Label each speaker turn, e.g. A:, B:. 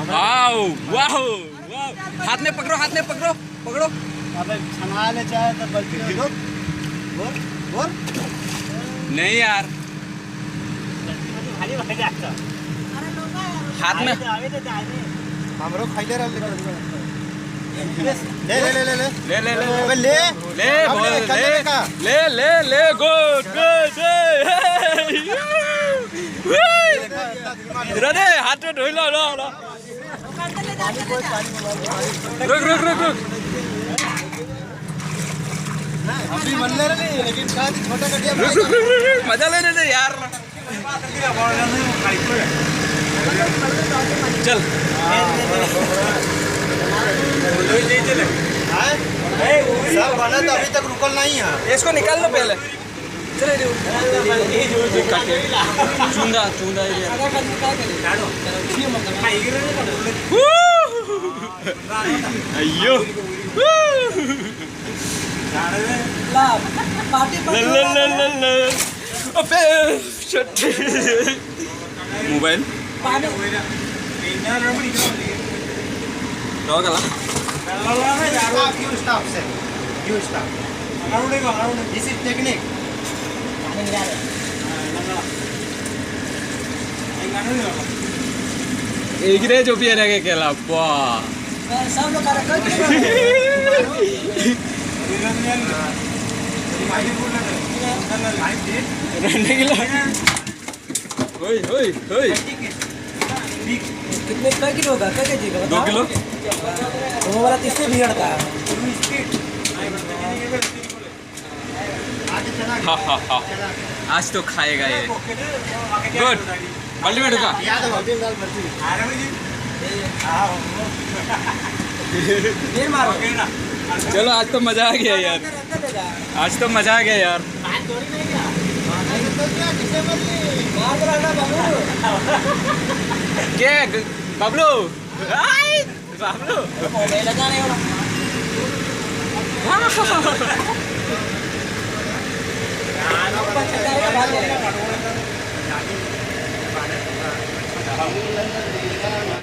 A: Wow wow wow, हाथ में पकड़ो, हाथ में पकड़ो, पकड़ो।
B: अबे छना ले चाहे तो बल्टी दे दो। बोल बोल।
A: नहीं यार,
B: खाली भाई जाता।
A: हाथ में
B: हमरो खाइले रह ले ले ले ले ले ले
A: ले ले ले
B: अबे ले
A: ले
B: अब
A: बोल,
B: ले
A: ले ले ले गुड गुड। इधर हाथ में धोई लो, लो लो। रुक रुक रुक रुक।
B: अभी मन ले रहे लेकिन का छोटा कटिया
A: रुक रुक रुक रुक, मजा लेने दे यार। चल
B: सब बना तो अभी तक रुकल नहीं है।
A: इसको निकाल लो पहले। चले चूंदा चूंदा अयो मोबाइल
B: This is technique.
A: एक रे जो भी रहेगा केला वाह होय होय होय।
C: कितने कई किलो होगा, कई केजी का
A: 2 किलो।
C: वो वाला किससे बिगड़ता है?
A: हाँ हाँ हाँ, आज तो खाएगा ये। गुड, बल्टी में ढुका।
C: फिर मारो।
A: चलो आज तो मजा आ गया यार, आज तो मजा आ गया यार। क्या बबलू? बबलू